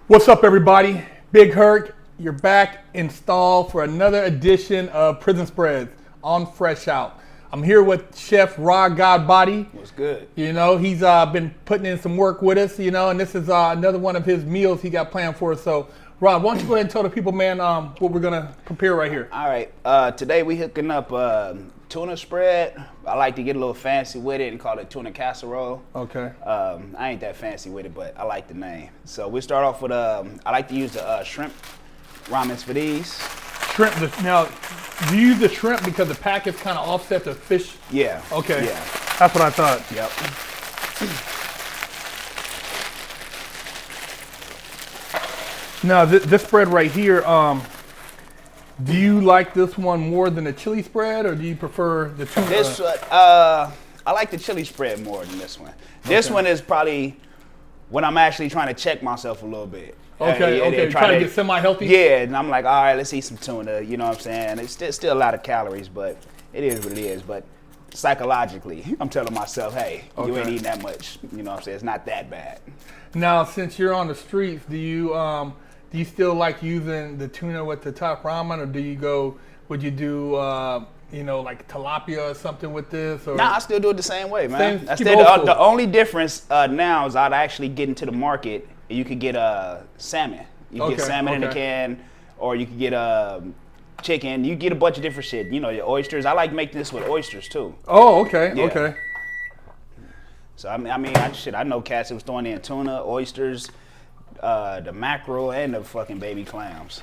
What's up, everybody? Big Herc, you're back installed for another edition of Prison Spreads on Fresh Out. I'm here with Chef Rod Godbody. What's good? You know, he's been putting in some work with us, you know, and this is another one of his meals he got planned for us. So, Rod, why don't you go ahead and tell the people, man, what we're going to prepare right here. All right. Today we hooking up tuna spread. I like to get a little fancy with it and call it tuna casserole. Okay. I ain't that fancy with it, but I like the name. So we start off with, I like to use the shrimp ramens for these. Shrimp. Now, do you use the shrimp because the packets kind of offset the fish? Yeah. Okay. Yeah. That's what I thought. Yep. Now, this spread right here, do you like this one more than the chili spread, or do you prefer the tuna? This, I like the chili spread more than this one. This one is probably when I'm actually trying to check myself a little bit. Okay. Trying to get semi-healthy? Yeah, and I'm like, all right, let's eat some tuna. You know what I'm saying? It's still a lot of calories, but it is what it is. But psychologically, I'm telling myself, hey, you ain't eating that much. You know what I'm saying? It's not that bad. Now, since you're on the streets, do you still like using the tuna with the top ramen, or would you do, like tilapia or something with this? Or? Nah, I still do it the same way, man. Same, the only difference now is I'd actually get into the market. You could get salmon. You can get salmon in a can, or you could get chicken. You get a bunch of different shit. You know, your oysters. I like making this with oysters too. Oh, okay, Yeah. okay. So I know cats that was throwing in tuna, oysters, the mackerel, and the fucking baby clams.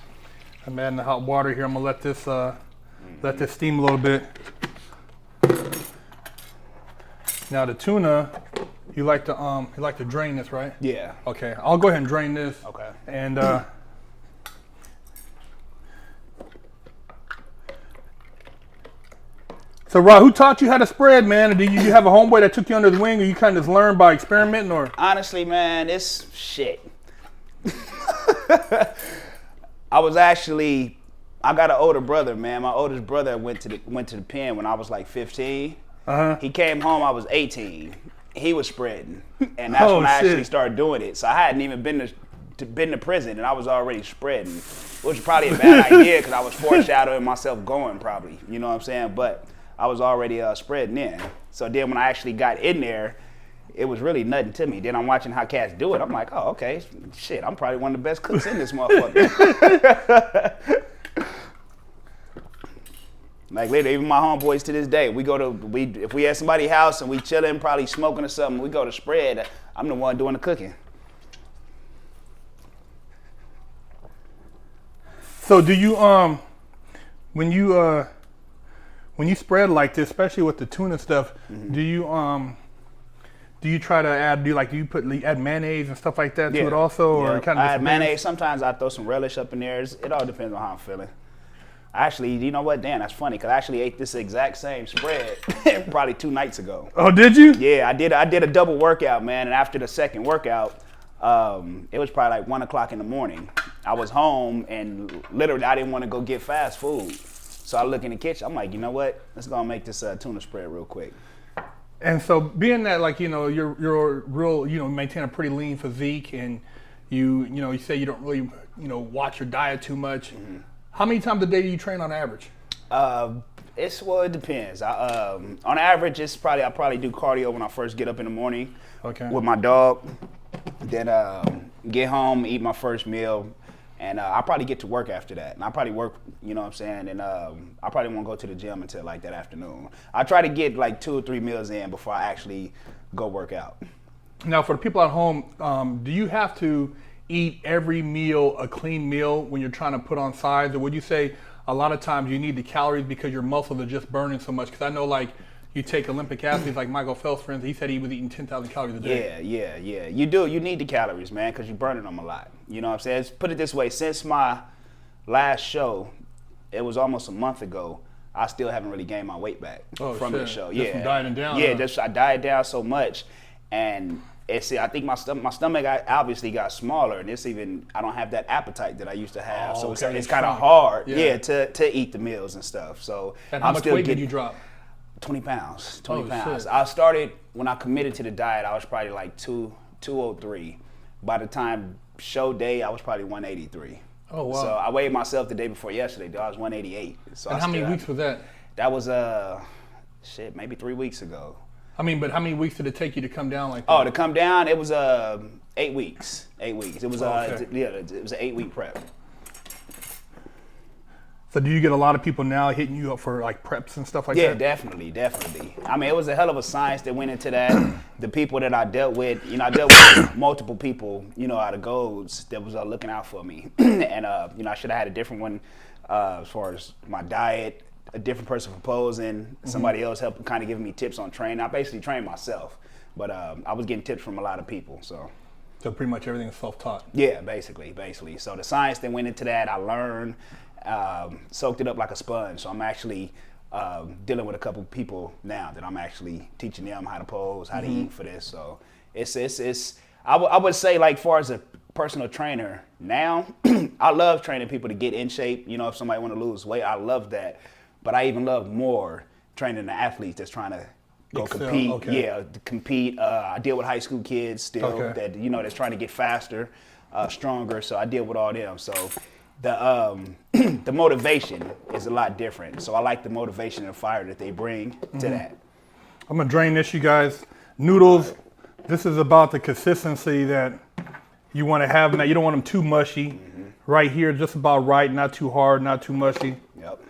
I'm adding the hot water here. I'm gonna let this steam a little bit. Now the tuna, you like to drain this, right? Yeah. Okay, I'll go ahead and drain this. Okay. And so, Rod, who taught you how to spread, man? Or did you have a homeboy that took you under the wing, or you kind of just learned by experimenting, or? Honestly, man, it's shit. I got an older brother, man. My oldest brother went to the pen when I was like 15. Uh-huh. He came home, I was 18. He was spreading, and that's when I actually started doing it. So I hadn't even been to prison, and I was already spreading, which was probably a bad idea because I was foreshadowing myself going, probably. You know what I'm saying? But I was already spreading in. So then when I actually got in there, it was really nothing to me. Then I'm watching how cats do it. I'm like, oh, okay, shit, I'm probably one of the best cooks in this motherfucker. Like literally, even my homeboys to this day, if we at somebody's house and we chilling, probably smoking or something, we go to spread. I'm the one doing the cooking. So do you when you spread like this, especially with the tuna stuff, do you try to add? Do you add mayonnaise and stuff like that to it also, or kind of? I add mayonnaise. Sometimes I throw some relish up in there. It all depends on how I'm feeling. Actually, you know what, Dan? That's funny because I actually ate this exact same spread probably 2 nights ago. Oh, did you? Yeah, I did a double workout, man. And after the second workout, it was probably like 1 o'clock in the morning. I was home and literally I didn't want to go get fast food. So I look in the kitchen. I'm like, you know what? Let's go and make this tuna spread real quick. And so being that you're real, maintain a pretty lean physique, and you say you don't really watch your diet too much. Mm-hmm. How many times a day do you train on average? It depends. On average, I probably do cardio when I first get up in the morning with my dog. Then get home, eat my first meal, and I probably get to work after that. And I probably work, you know what I'm saying, and I probably won't go to the gym until like that afternoon. I try to get like 2 or 3 meals in before I actually go work out. Now, for the people at home, do you have to eat every meal a clean meal when you're trying to put on size, or would you say a lot of times you need the calories because your muscles are just burning so much? Because I know you take Olympic athletes like Michael Phelps, for instance, he said he was eating 10,000 calories a day. Yeah. You do. You need the calories, man, because you're burning them a lot. You know what I'm saying? Let's put it this way. Since my last show, it was almost a month ago, I still haven't really gained my weight back from the show. Just from dieting down? Yeah, I dieted down so much. And I think my stomach obviously got smaller, and I don't have that appetite that I used to have. So it's kind of hard, to eat the meals and stuff. So and how much weight did you drop? 20 pounds. 20 pounds. Shit. I started when I committed to the diet. I was probably like 203. By the time show day, I was probably 183. Oh, wow. So I weighed myself the day before yesterday, though. I was 188. So and how many weeks was that? That was, maybe 3 weeks ago. I mean, but how many weeks did it take you to come down like that? Oh, to come down, it was 8 weeks. 8 weeks. It was, okay. it was an 8-week prep. So do you get a lot of people now hitting you up for like preps and stuff like Yeah, that? definitely. I mean, it was a hell of a science that went into that. The people that I dealt with, I dealt with multiple people, out of Golds that was looking out for me. And, I should have had a different one as far as my diet, a different person proposing, somebody else helping kind of giving me tips on training. I basically trained myself, but I was getting tips from a lot of people, so. So pretty much everything is self-taught? Yeah, basically. So the science that went into that, I learned, soaked it up like a sponge. So I'm actually dealing with a couple people now that I'm actually teaching them how to pose, how to eat for this. So I would say, like, far as a personal trainer now, I love training people to get in shape. If somebody want to lose weight, I love that. But I even love more training the athletes that's trying to go compete. Okay. Yeah, to compete. I deal with high school kids still that that's trying to get faster, stronger. So I deal with all them. So the motivation is a lot different. So I like the motivation and fire that they bring to that. I'm gonna drain this, you guys. Noodles. This is about the consistency that you want to have. Now you don't want them too mushy. Right here, just about right. Not too hard, not too mushy. Yep.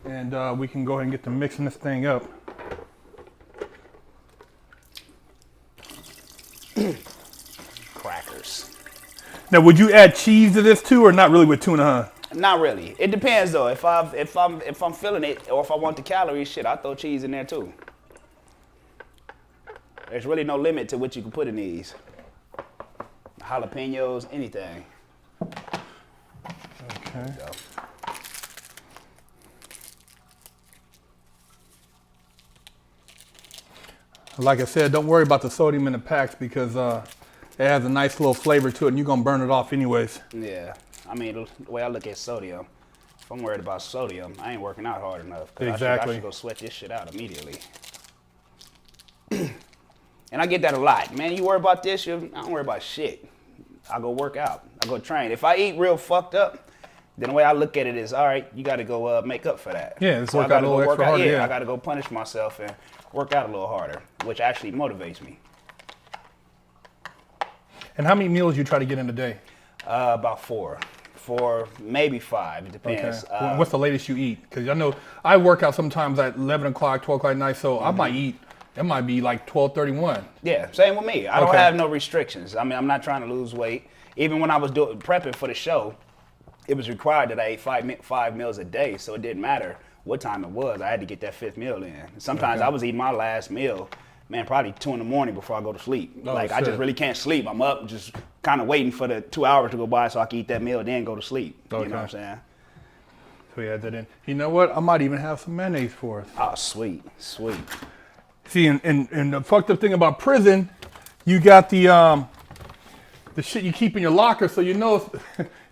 And we can go ahead and get to mixing this thing up. Crackers. Now, would you add cheese to this too, or not really with tuna, huh? Not really. It depends though. If I'm feeling it, or if I want the calories, shit, I throw cheese in there too. There's really no limit to what you can put in these. Jalapenos, anything. Okay. Like I said, don't worry about the sodium in the packs because it has a nice little flavor to it, and you're gonna burn it off anyways. Yeah, I mean, the way I look at sodium, if I'm worried about sodium, I ain't working out hard enough. Exactly. I should go sweat this shit out immediately. And I get that a lot. Man, you worry about this, I don't worry about shit. I go work out, I go train. If I eat real fucked up, then the way I look at it is, all right, you gotta go make up for that. Yeah, let's so work out a little extra harder. Yeah, I gotta go punish myself and work out a little harder, which actually motivates me. And how many meals you try to get in a day? About 4, maybe 5. It depends. Okay. What's the latest you eat? Because I know I work out sometimes at 11 o'clock, 12 o'clock at night, so I might eat. It might be like 12:31. Yeah, same with me. I don't have no restrictions. I mean, I'm not trying to lose weight. Even when I was prepping for the show, it was required that I ate 5 meals a day, so it didn't matter what time it was. I had to get that 5th meal in. Sometimes I was eating my last meal, man, probably 2 in the morning before I go to sleep. I just really can't sleep. I'm up just kind of waiting for the 2 hours to go by so I can eat that meal, then go to sleep. You know what I'm saying? So we add that in. You know what? I might even have some mayonnaise for us. Oh, sweet. See, and the fucked up thing about prison, you got the shit you keep in your locker, so you know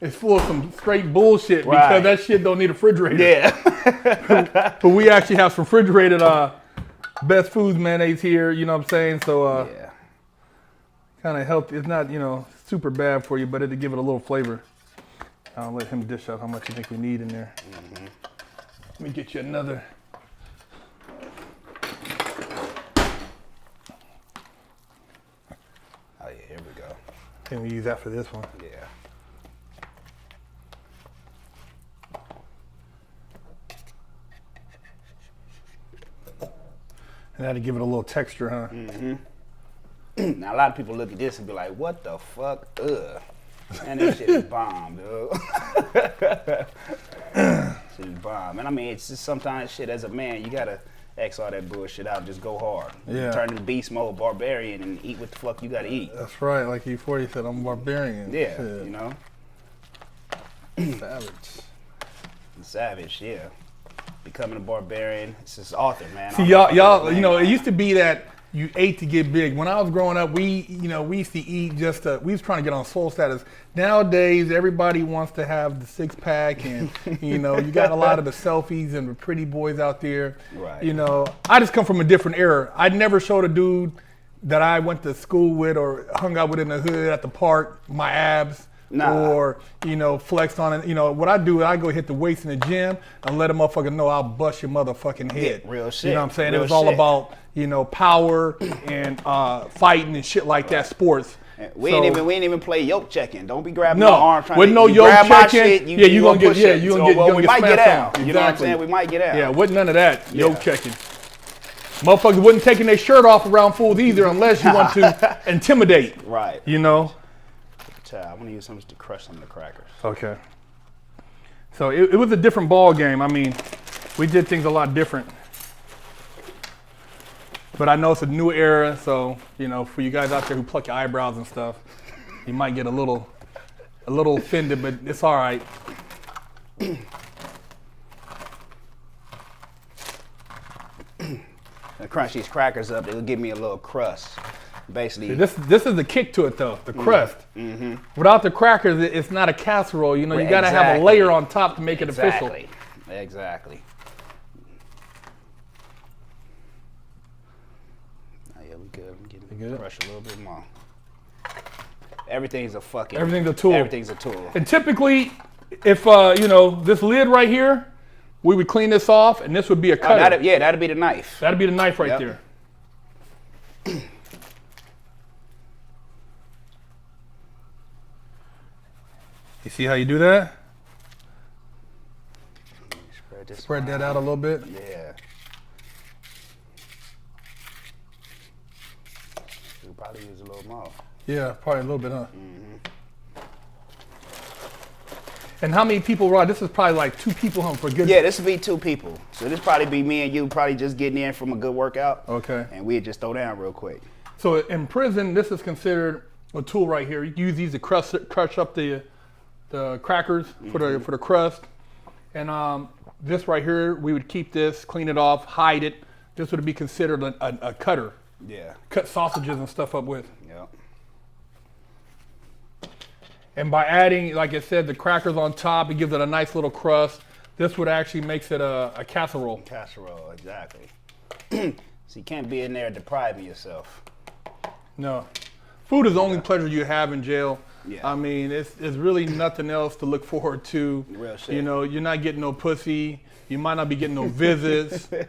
it's full of some straight bullshit because that shit don't need a refrigerator. Yeah. But we actually have some refrigerated Best Foods mayonnaise here, you know what I'm saying? So kind of help. It's not, super bad for you, but it'll give it a little flavor. I'll let him dish out how much you think we need in there. Let me get you another. Oh yeah, here we go. Can we use that for this one? Yeah. And that'll give it a little texture, huh? Now a lot of people look at this and be like, "What the fuck? Ugh." Man, this shit is bomb, dude. Shit is bomb. And I mean, it's just sometimes shit as a man, you gotta X all that bullshit out, just go hard. Yeah. Turn into beast mode, barbarian, and eat what the fuck you gotta eat. That's right, like E40 said, I'm a barbarian. Yeah, shit. you know? Savage, yeah. Becoming a barbarian, it's just author, man. See, y'all, it used to be that you ate to get big. When I was growing up, we used to eat we was trying to get on soul status. Nowadays, everybody wants to have the 6-pack and, you got a lot of the selfies and the pretty boys out there. Right. I just come from a different era. I never showed a dude that I went to school with or hung out with in the hood at the park, my abs, or, flexed on it. What I do, I go hit the weights in the gym and let a motherfucker know I'll bust your motherfucking head. Yeah, real shit. You know what I'm saying? Real it was all shit. about, power and fighting and shit like that, sports. We ain't even play yoke checking. Don't be grabbing No, my arm trying with to no yoke grab my checking, shit. yeah, you gonna get, yeah, you gonna get, we might get smacked out. on. You know what I'm saying? We might get out. Yeah, with none of that yoke checking. Motherfuckers wasn't taking their shirt off around fools either unless you want to intimidate. Right. Child, I want to use something to crush some of the crackers. Okay. So it was a different ball game. I mean, we did things a lot different. But I know it's a new era, so, for you guys out there who pluck your eyebrows and stuff, you might get a little offended, but it's all right. I crunch these crackers up, it'll give me a little crust. Basically, This is the kick to it though, the crust. Mm-hmm. Without the crackers, it's not a casserole. You got to have a layer on top to make it official. Exactly. Oh, yeah, we good. We get crush a little bit more. Everything's a tool. Everything's a tool. And typically, if this lid right here, we would clean this off, and this would be a cutter. That'd be the knife. That'd be the knife right there. You see how you do that? Spread that out a little bit. Yeah. We'll probably use a little more. Yeah, probably a little bit, huh? Mm-hmm. And how many people, Rod? This is probably like 2 people, huh? For good. Yeah, this would be 2 people. So this probably be me and you, probably just getting in from a good workout. Okay. And we'd just throw down real quick. So in prison, this is considered a tool right here. You use these to crush up the crackers for the crust. And this right here, we would keep this, clean it off, hide it. This would be considered a cutter. Yeah. Cut sausages and stuff up with. Yep. And by adding, like I said, the crackers on top, it gives it a nice little crust. This would actually makes it a casserole. Casserole, exactly. So you can't be in there depriving yourself. No. Food is the only pleasure you have in jail. Yeah. I mean, it's really nothing else to look forward to. Real shit. You're not getting no pussy. You might not be getting no visits. I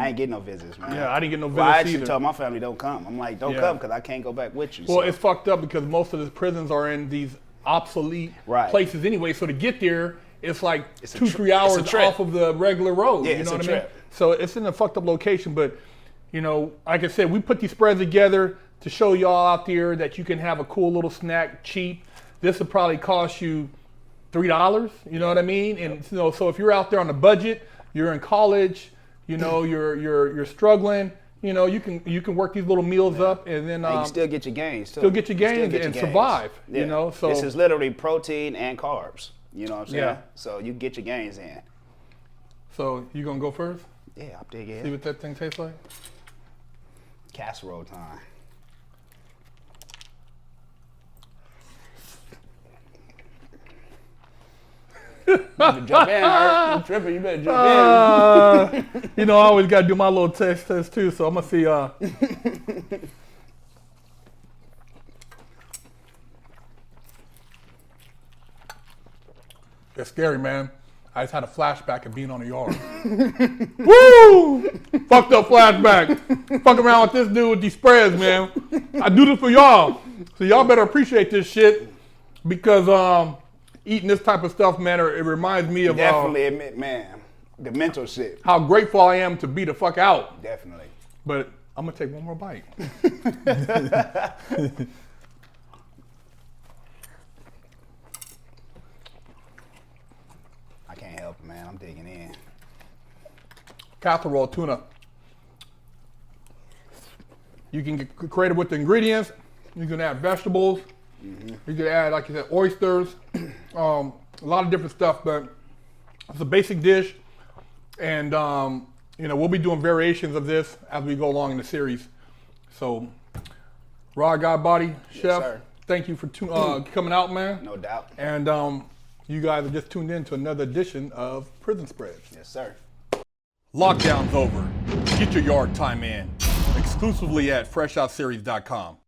ain't getting no visits, man. Yeah, I didn't get no visits Well, I actually either. told my family don't come. I'm like, don't come because I can't go back with you. Well, it's fucked up because most of the prisons are in these obsolete places anyway. So to get there, it's like 2-3 hours off of the regular road. Yeah, you know it's what a I mean? trip. So it's in a fucked up location. But, like I said, we put these spreads together to show y'all out there that you can have a cool little snack cheap. This would probably cost you $3, you know what I mean? And so if you're out there on a budget, you're in college, you're struggling, you can work these little meals up and then you can still get your gains too. Still get your gains and survive. Yeah. So this is literally protein and carbs. You know what I'm saying? Yeah. So you get your gains in. So you gonna go first? Yeah, I'll dig in. See what that thing tastes like? Casserole time. You better jump in, Hurt. You tripping, you better jump in. I always gotta do my little test too, so I'm gonna see It's scary, man. I just had a flashback of being on the yard. Woo! Fucked up flashback. Fuck around with this dude with these spreads, man. I do this for y'all. So y'all better appreciate this shit because eating this type of stuff, man, it reminds me of Definitely admit, man, the mental shit. how grateful I am to be the fuck out. Definitely. But I'm gonna take one more bite. I can't help it, man. I'm digging in. Casserole tuna. You can get creative with the ingredients. You can add vegetables. You can add, like you said, oysters. A lot of different stuff, but it's a basic dish. And we'll be doing variations of this as we go along in the series. So, Raw God Body Chef, sir. Thank you for coming out, man. No doubt. And you guys have just tuned in to another edition of Prison Spreads. Yes, sir. Lockdown's over. Get your yard time in. exclusively at FreshOutSeries.com.